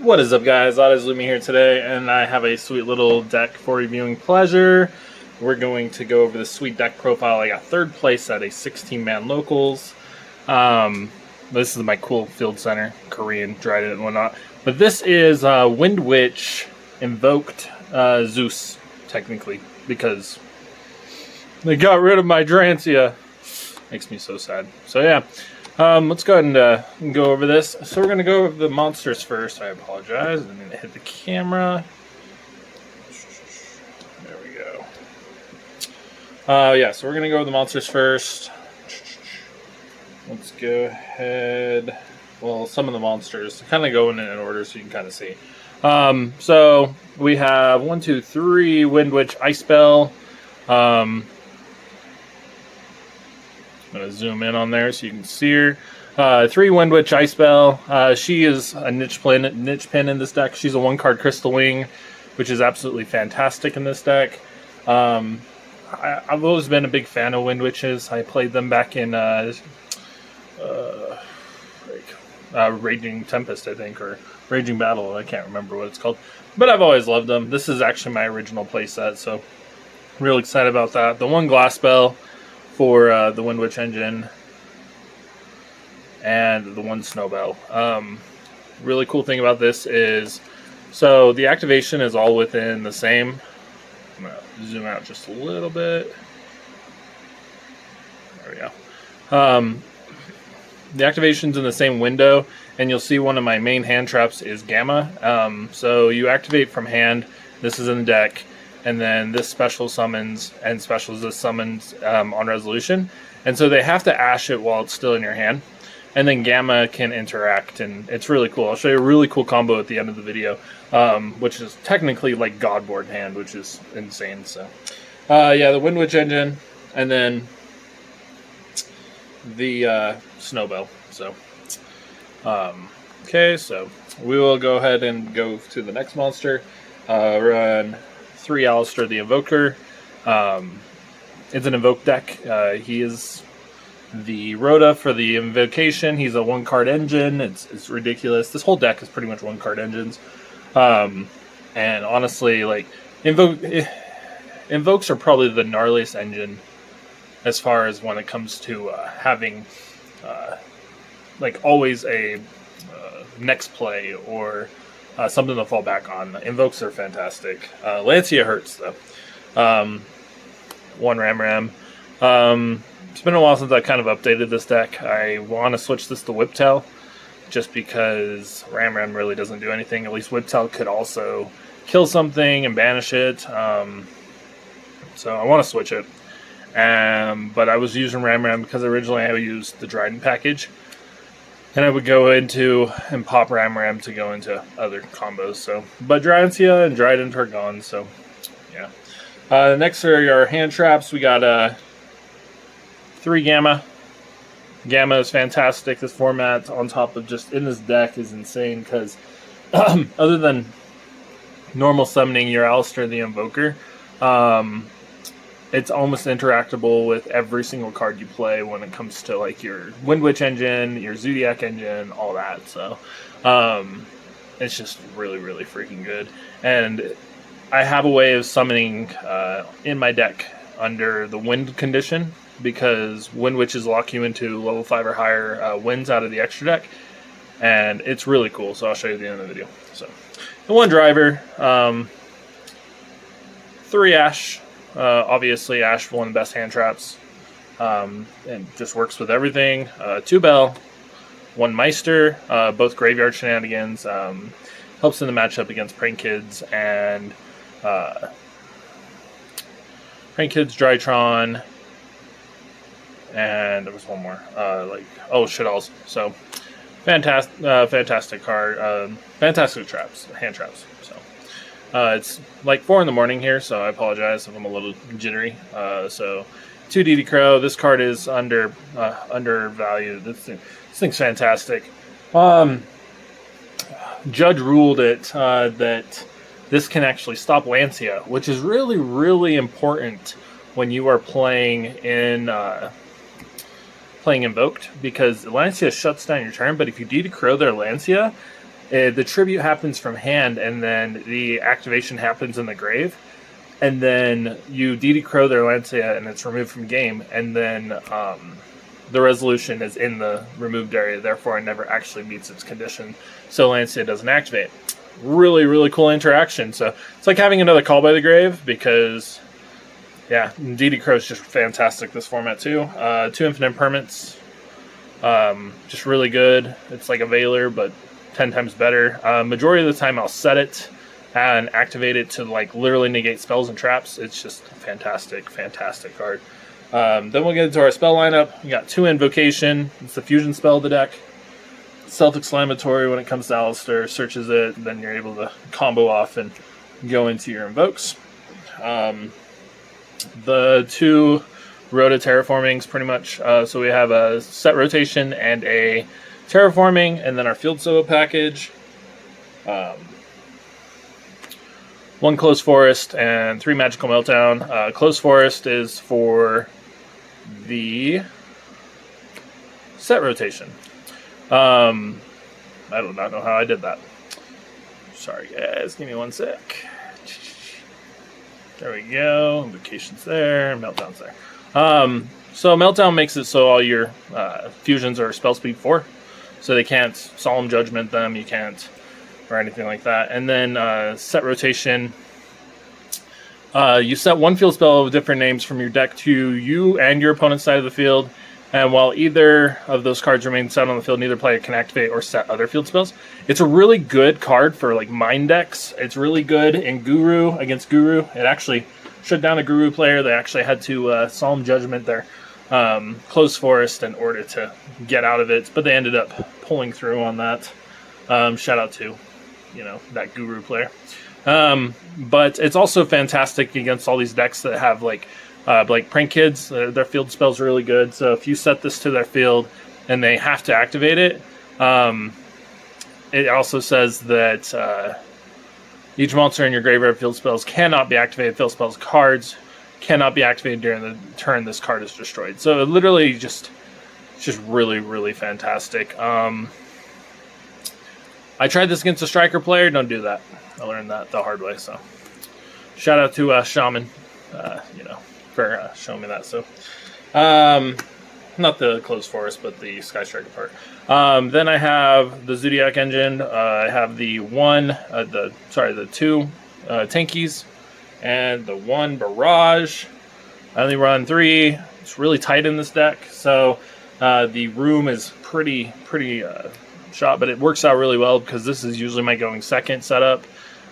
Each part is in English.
What is up, guys? OddEYES Lumia here today, and I have a sweet little deck for reviewing pleasure. We're going to go over the sweet deck profile. I got third place at a 16-man locals. This is my cool field center, Korean, Trident, and whatnot. But this is Windwitch Invoked ZOOUES, technically, because they got rid of my Drancia. Makes me so sad. So yeah. Let's go ahead and go over this. So we're going to go over the monsters first. I apologize. I didn't hit the camera. There we go. Yeah, so we're going to go over the monsters first. Let's go ahead. Well, some of the monsters. Kind of going in order so you can kind of see. So we have 1, 2, 3 Windwitch Ice Bell. I'm going to zoom in on there so you can see her. 3 Windwitch Ice Bell. She is a niche pin in this deck. She's a 1-card Crystal Wing, which is absolutely fantastic in this deck. I've always been a big fan of Windwitches. I played them back in Raging Tempest, I think, or Raging Battle. I can't remember what it's called. But I've always loved them. This is actually my original playset, so real excited about that. The 1 Glass Bell for the Windwitch engine, and the 1 Snowbell. Really cool thing about this is, so the activation is all within the same. I'm going to zoom out just a little bit. There we go. The activation's in the same window, and you'll see one of my main hand traps is Gamma. So you activate from hand. This is in the deck. And then this special summons, and specials this summons on resolution. And so they have to ash it while it's still in your hand. And then Gamma can interact, and it's really cool. I'll show you a really cool combo at the end of the video, which is technically like Godboard hand, which is insane. So, yeah, the Windwitch engine, and then the Snowbell. So, okay, so we will go ahead and go to the next monster. Run 3 Alistair the Invoker. It's an Invoked deck. He is the Rhoda for the Invocation. He's a 1-card engine. It's ridiculous. This whole deck is pretty much 1-card engines. And honestly, like, Invokes are probably the gnarliest engine as far as when it comes to having like always a next play or something to fall back on. Invokes are fantastic. Lancia hurts, though. 1 Ram. It's been a while since I kind of updated this deck. I want to switch this to Whiptail, just because Ram really doesn't do anything. At least Whiptail could also kill something and banish it. So I want to switch it. But I was using Ram because originally I used the Trident package. And I would go into and pop Ram to go into other combos. So, but Drancia and Trident are gone. So, yeah. Next are our hand traps. We got 3 Gamma. Gamma is fantastic. This format on top of just in this deck is insane because other than normal summoning your Alistair the Invoker, it's almost interactable with every single card you play when it comes to like your Windwitch engine, your Zodiac engine, all that. So it's just really, really freaking good. And I have a way of summoning in my deck under the wind condition, because Windwitches lock you into level 5 or higher winds out of the extra deck. And it's really cool. So I'll show you at the end of the video. So the 1 Driver, 3 Ash. Obviously, Ash, one of the best hand traps, and just works with everything. 2 Bell, 1 Meister, both graveyard shenanigans. Helps in the matchup against Prank Kids and Drytron, and there was one more, Shitals. So fantastic card, fantastic traps, hand traps. So. It's like 4 in the morning here, so I apologize if I'm a little jittery. So 2 DD Crow. This card is undervalued. This thing's fantastic. Judge ruled it that this can actually stop Lancia, which is really, really important when you are playing Invoked, because Lancia shuts down your turn, but if you DD Crow their Lancia, The tribute happens from hand, and then the activation happens in the grave. And then you DD Crow their Lancia, and it's removed from game. And then the resolution is in the removed area, therefore it never actually meets its condition. So Lancia doesn't activate. Really, really cool interaction. So it's like having another Call by the Grave, because, yeah, DD Crow is just fantastic this format too. 2 infinite permanents. Just really good. It's like a Veiler, but 10 times better. Majority of the time I'll set it and activate it to like literally negate spells and traps. It's just a fantastic, fantastic card. Then we'll get into our spell lineup. We got 2 Invocation. It's the fusion spell of the deck. Self-exclamatory when it comes to Alistair. Searches it, then you're able to combo off and go into your invokes. The 2 Rota Terraformings, pretty much. So we have a set rotation and a terraforming, and then our field solo package. 1 Closed Forest and 3 Magical Meltdown. Closed Forest is for the set rotation. I do not know how I did that. Sorry guys, give me 1 sec. There we go. Invocation's there, Meltdown's there. So Meltdown makes it so all your fusions are spell speed 4. So they can't Solemn Judgment them, you can't, or anything like that. And then set rotation. You set 1 field spell with different names from your deck to you and your opponent's side of the field. And while either of those cards remain set on the field, neither player can activate or set other field spells. It's a really good card for like mind decks. It's really good in Guru against Guru. It actually shut down a Guru player. They actually had to Solemn Judgment their Closed Forest in order to get out of it, but they ended up pulling through on that. Shout out to, that Guru player. But it's also fantastic against all these decks that have like Prank Kids. Their field spell's really good. So if you set this to their field and they have to activate it, it also says that each monster in your graveyard field spells cannot be activated. Field spells cards cannot be activated during the turn this card is destroyed. So it literally just really, really fantastic. I tried this against a striker player. Don't do that. I learned that the hard way. So shout out to Shaman, for showing me that. So not the Closed Forest, but the Sky Striker part. Then I have the Zodiac Engine. I have the 2 Tankies and the 1 Barrage. I only run 3. It's really tight in this deck, so the room is pretty shot, but it works out really well because this is usually my going second setup.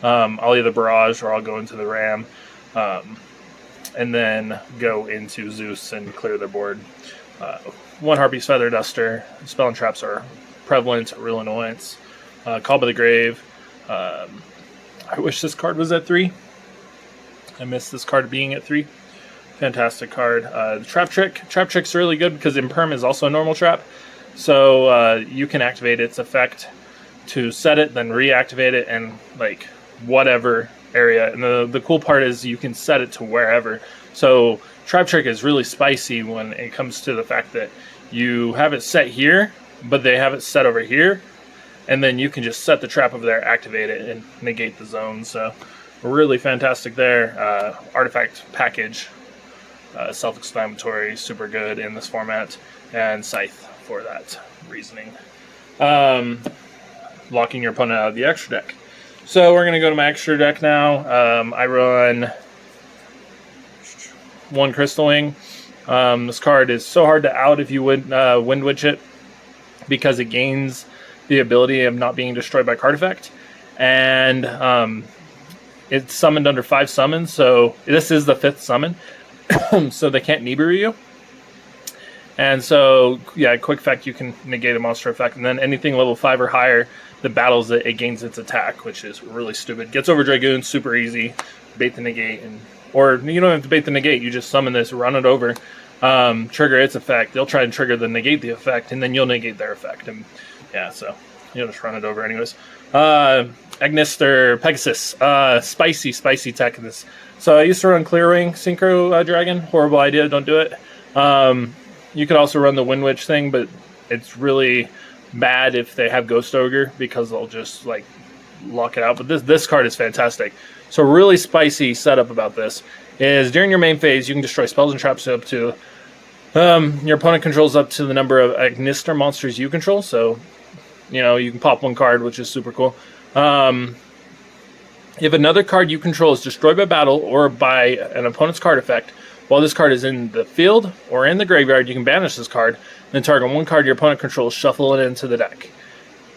I'll either Barrage or I'll go into the Ram, and then go into Zeus and clear their board. 1 Harpy's Feather Duster. Spell and traps are prevalent, real annoyance. Call by the Grave. I wish this card was at 3. I miss this card being at 3. Fantastic card. The Trap Trick. Trap Trick's really good because Imperm is also a normal trap. So you can activate its effect to set it, then reactivate it, and like whatever area. And the cool part is you can set it to wherever. So Trap Trick is really spicy when it comes to the fact that you have it set here, but they have it set over here, and then you can just set the trap over there, activate it, and negate the zone. So really fantastic there. Artifact package, self-exclamatory, super good in this format, and Scythe for that reasoning. Locking your opponent out of the extra deck. So we're going to go to my extra deck now. I run 1 Crystal Wing. This card is so hard to out if you would Windwitch it, because it gains the ability of not being destroyed by card effect. And it's summoned under 5 summons, so this is the 5th summon. So they can't Nibiru you. And so, yeah, quick effect, you can negate a monster effect. And then anything level 5 or higher that battles it, it gains its attack, which is really stupid. Gets over Dragoon, super easy. Bait the negate. Or you don't have to bait the negate. You just summon this, run it over, trigger its effect. They'll try and trigger the negate the effect, and then you'll negate their effect. And yeah, so you'll just run it over anyways. Agnister, Pegasus. Spicy tech in this. So I used to run Clearwing Synchro Dragon. Horrible idea, don't do it. You could also run the Windwitch thing, but it's really bad if they have Ghost Ogre, because they'll just like lock it out. But this card is fantastic. So really spicy setup about this is during your main phase, you can destroy spells and traps up to your opponent controls up to the number of Ignister monsters you control. So, you know, you can pop one card, which is super cool. If another card you control is destroyed by battle or by an opponent's card effect, while this card is in the field or in the graveyard, you can banish this card, then target one card your opponent controls, shuffle it into the deck.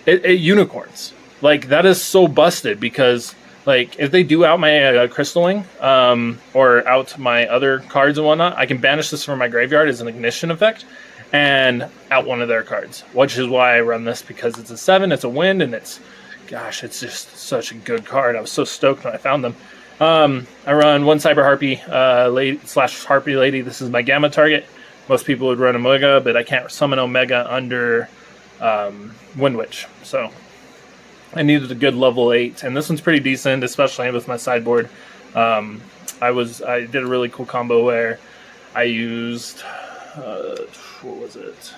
It unicorns. Like, that is so busted, because like, if they do out my Crystalling, or out my other cards and whatnot, I can banish this from my graveyard as an ignition effect, and out one of their cards. Which is why I run this, because it's a 7, it's a wind, and it's, gosh, it's just such a good card. I was so stoked when I found them. I run one Cyber Harpy / Harpy Lady. This is my Gamma target. Most people would run Omega, but I can't summon Omega under Windwitch, so I needed a good level 8, and this one's pretty decent, especially with my sideboard. I did a really cool combo where I used what was it?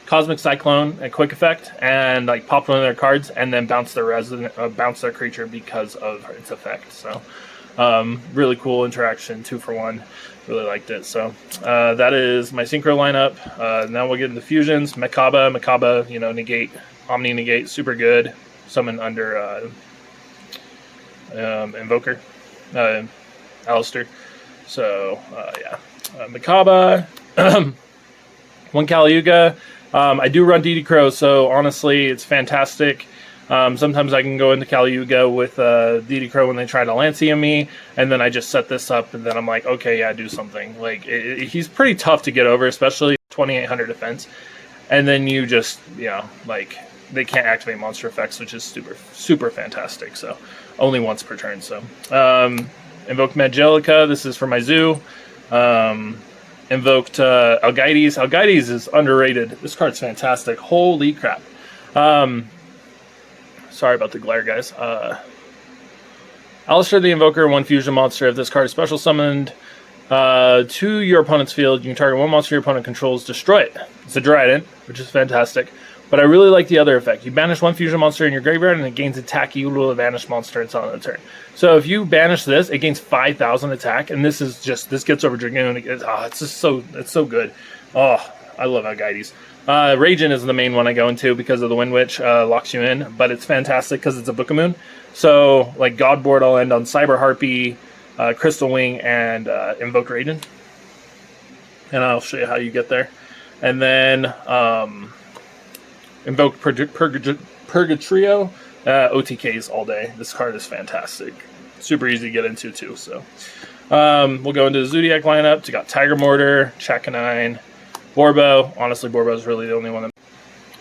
Cosmic Cyclone, a quick effect, and like popped one of their cards, and then bounce their creature because of its effect. So really cool interaction, 2 for 1. Really liked it. So that is my synchro lineup. Now we'll get into fusions. Makaba, you know, negate, Omni negate, super good. Summon under Invoker, Alistair. So yeah, Makaba, one Caliuga. I do run DD Crow, so honestly, it's fantastic. Sometimes I can go into Caliuga with DD Crow when they try to Lancium me, and then I just set this up, and then I'm like, okay, yeah, do something. Like, he's pretty tough to get over, especially 2800 defense. And then you just, you know, like, they can't activate monster effects, which is super, super fantastic. So, only once per turn. So, Invoked Magelica, this is for my zoo. Invoked Algides. Algides is underrated. This card's fantastic. Holy crap. Sorry about the glare, guys. Alistair the Invoker, one fusion monster. If this card is special summoned to your opponent's field, you can target one monster your opponent controls, destroy it. It's a Dryden, which is fantastic. But I really like the other effect. You banish one fusion monster in your graveyard, and it gains attack equal to a banished monster until end of the turn. So if you banish this, it gains 5,000 attack, and this gets over Dragoon. It's so good. Oh, I love Algides. Ragin is the main one I go into because of the Windwitch, locks you in, but it's fantastic because it's a Book of Moon. So, like, Godboard, I'll end on Cyber Harpy, Crystal Wing, and Invoke Ragin. And I'll show you how you get there. And then Invoke Purgatrio, OTKs all day. This card is fantastic. Super easy to get into, too. So we'll go into the Zodiac lineup. We got Tiger Mortar, Chakanine, Borbo. Honestly, Borbo is really the only one.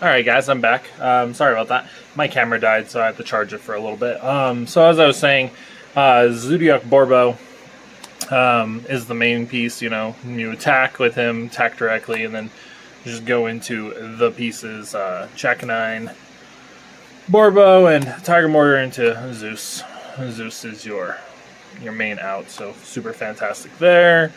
Alright, guys, I'm back. Sorry about that. My camera died, so I had to charge it for a little bit. So as I was saying, Zodiac Borbo is the main piece. You know, you attack with him, attack directly, and then just go into the pieces. Chakanine, Borbo, and Tiger Mortar into Zeus. Zeus is your main out, so super fantastic there.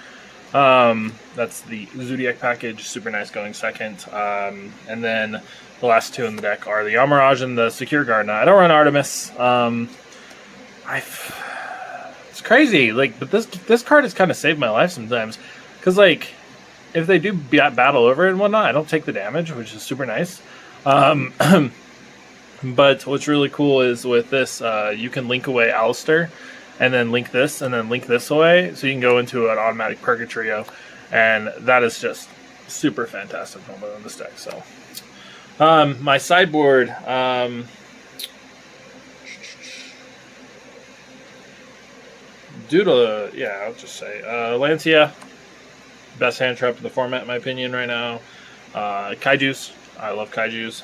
That's the Zodiac package, super nice going second. And then the last two in the deck are the Amaraj and the Secure Guard. Now, I don't run Artemis. It's crazy, like, but this card has kind of saved my life sometimes, because, like, if they do battle over it and whatnot, I don't take the damage, which is super nice. But what's really cool is with this, you can link away Alistair, and then link this, and then link this away, so you can go into an automatic Purgatrio, and that is just super fantastic on this deck. So, my sideboard, due to, yeah, I'll just say, Lancia, best hand trap in the format, in my opinion, right now. Kaijus, I love Kaijus.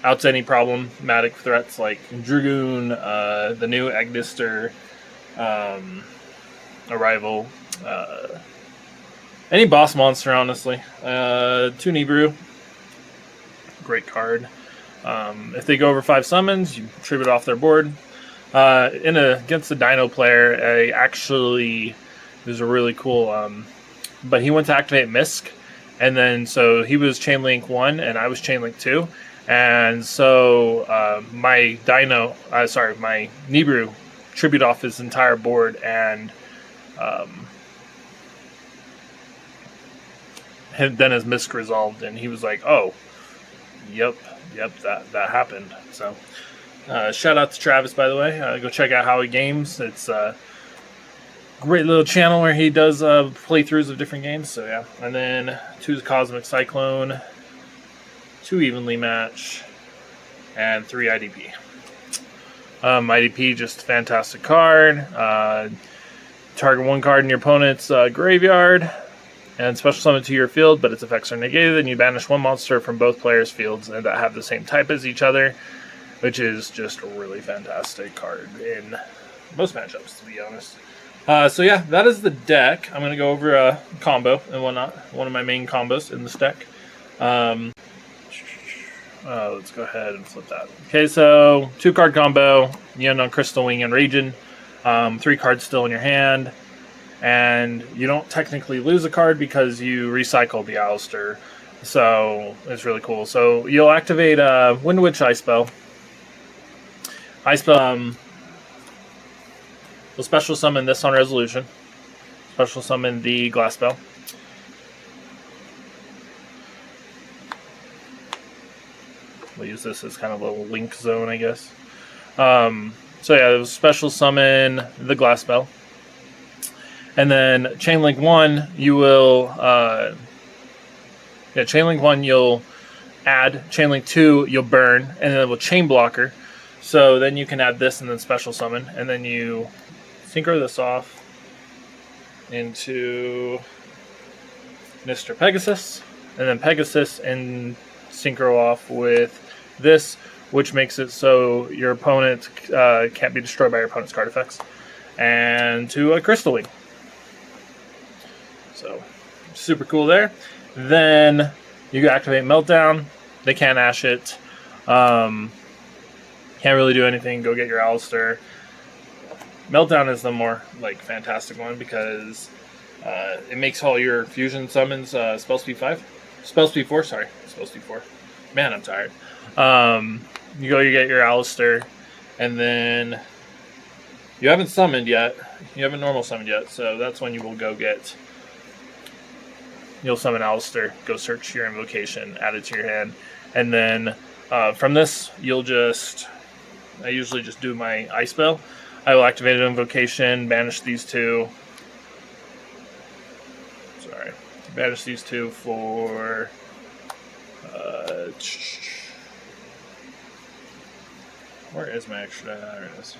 Out to any problematic threats like Dragoon, the new Ignister, Arrival, any boss monster, honestly. Tunibrew, great card. If they go over 5 summons, you tribute off their board. Against the Dino player, there's a really cool, but he went to activate Misk, and then so he was Chainlink 1 and I was Chainlink 2. And so my Nibiru tribute off his entire board, and then his Misk resolved, and he was like, "Oh, yep, that happened." So shout out to Travis, by the way. Go check out How He Games. It's a great little channel where he does playthroughs of different games. So yeah, and then 2 Cosmic Cyclone, 2 Evenly Match, and 3 IDP. IDP, just a fantastic card. Target 1 card in your opponent's graveyard, and special summon to your field, but its effects are negated, and you banish 1 monster from both players' fields and that have the same type as each other, which is just a really fantastic card in most matchups, to be honest. So yeah, that is the deck. I'm going to go over a combo and whatnot, one of my main combos in this deck. Let's go ahead and flip that. Okay, so 2-card combo. You end on Crystal Wing and Raging. 3 cards still in your hand. And you don't technically lose a card because you recycle the Alistair. So it's really cool. So you'll activate Windwitch Ice Spell. You'll special summon this on resolution. Special summon the Glass Spell. We'll use this as kind of a little link zone, I guess. So yeah, it was special summon the Glass Spell. And then Chainlink 1, you will... Chainlink 1, you'll add. Chainlink 2, you'll burn. And then it will Chain Blocker. So then you can add this and then special summon. And then you synchro this off into Mr. Pegasus. And then Pegasus and synchro off with this, which makes it so your opponent can't be destroyed by your opponent's card effects. And to a Crystal Wing. So, super cool there. Then you activate Meltdown. They can't Ash it. Can't really do anything. Go get your Alistair. Meltdown is the more fantastic one because it makes all your fusion summons spell speed 5. Spell speed 4, sorry. Spell speed 4. Man, I'm tired. You get your Alistair, and then you haven't summoned yet. You haven't normal summoned yet, so that's when you will go get... You'll summon Alistair, go search your invocation, add it to your hand, and then from this, you'll just... I usually just do my Ice Spell. I will activate an invocation, banish these 2. Sorry. Banish these 2 for... where is my extra? There it is.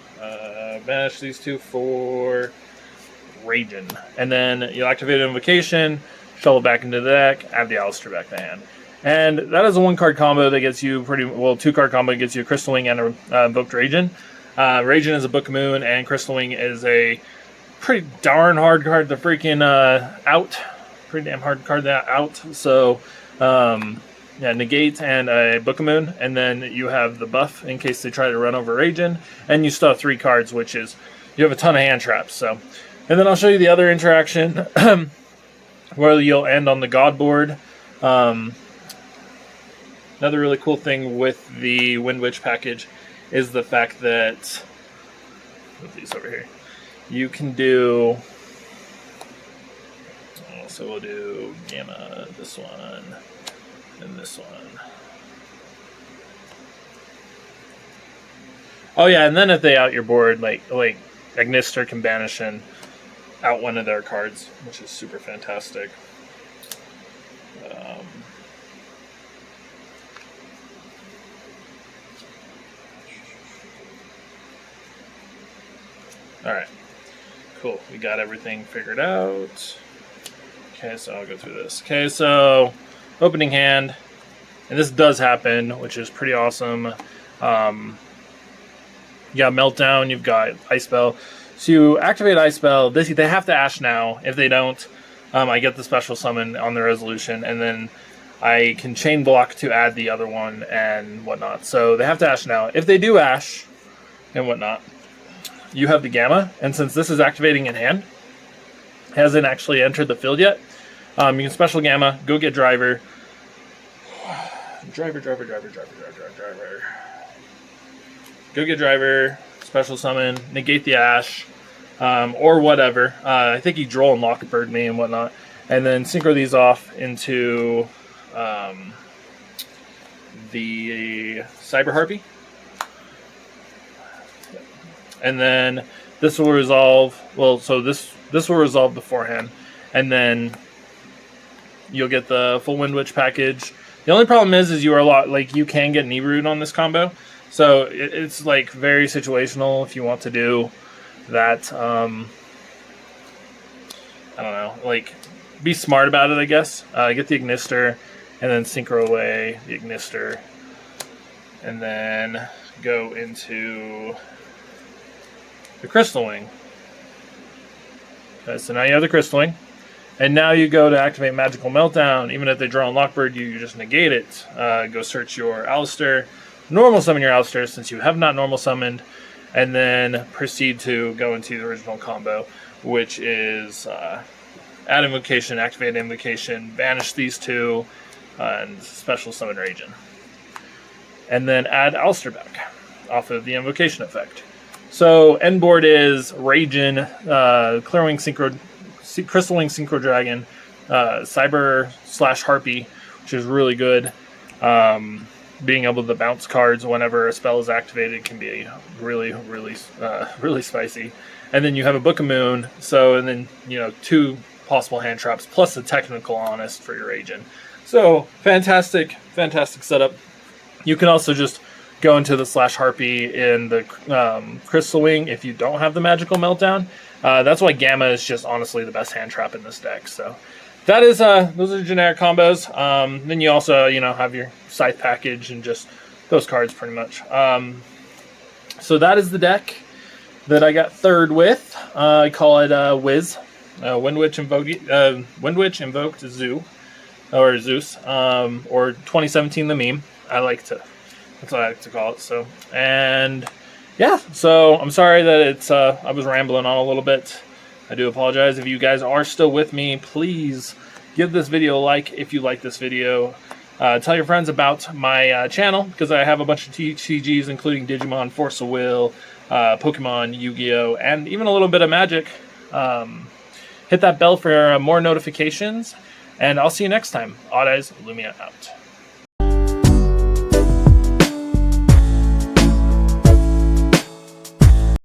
Banish these 2 for Raging. And then you'll activate an invocation, shovel back into the deck, add the Alistair back to the hand. And that is a 1-card combo that gets you 2-card combo that gets you a Crystal Wing and a Invoked Raging. Raging is a Book of Moon, and Crystal Wing is a pretty darn hard card to freaking out. Pretty damn hard card to out. So, negate and a Book of Moon, and then you have the buff in case they try to run over Raging, and you still have 3 cards, which is you have a ton of hand traps. So, and then I'll show you the other interaction where you'll end on the God board. Another really cool thing with the Windwitch package is the fact that put these over here. You can do. So we'll do Gamma, this one. And this one. Oh yeah, and then if they out your board, like Agnister can banish and out one of their cards, which is super fantastic. All right, cool. We got everything figured out. Okay, so I'll go through this. Okay, so opening hand, and this does happen, which is pretty awesome. You got Meltdown, you've got Ice Spell. So you activate Ice Spell, they have to Ash now. If they don't, I get the special summon on the resolution, and then I can chain block to add the other one and whatnot. So they have to Ash now. If they do Ash and whatnot, you have the Gamma, and since this is activating in hand, hasn't actually entered the field yet, you can special Gamma, go get Driver, Driver. Go get driver, special summon, negate the Ash, or whatever. I think he Droll and Lockbird me and whatnot. And then synchro these off into the Cyber Harpy. And then this will resolve, well, so this will resolve beforehand. And then you'll get the full Windwitch package. The only problem is you are you can get knee root on this combo. So it's like very situational if you want to do that. I don't know, like be smart about it, I guess. Get the Ignister and then synchro away the Ignister. And then go into the Crystal Wing. Okay, so now you have the Crystal Wing. And now you go to activate Magical Meltdown. Even if they draw on Lockbird, you just negate it. Go search your Alistair. Normal summon your Alistair since you have not normal summoned. And then proceed to go into the original combo, which is add Invocation, activate Invocation, banish these two, and special summon Ragin. And then add Alistair back off of the Invocation effect. So end board is Ragin, Clearwing Synchro, Crystal Wing Synchro Dragon, Cyber/Harpy, which is really good. Being able to bounce cards whenever a spell is activated can be really spicy. And then you have a Book of Moon, and then 2 possible hand traps plus a technical Honest for your Ragin. So fantastic setup. You can also just go into the /Harpy in the Crystal Wing if you don't have the Magical Meltdown. That's why Gamma is just honestly the best hand trap in this deck. So that is those are generic combos. Then you also have your Scythe package and just those cards pretty much. So that is the deck that I got third with. I call it WIZ, Windwitch Invoked Zoo or Zeus, or 2017 the meme. That's what I like to call it. So, and yeah, so I'm sorry that I was rambling on a little bit. I do apologize. If you guys are still with me, please give this video a like if you like this video. Tell your friends about my channel, because I have a bunch of TCGs, including Digimon, Force of Will, Pokemon, Yu-Gi-Oh, and even a little bit of Magic. Hit that bell for more notifications, and I'll see you next time. OddEYES, Lumia out.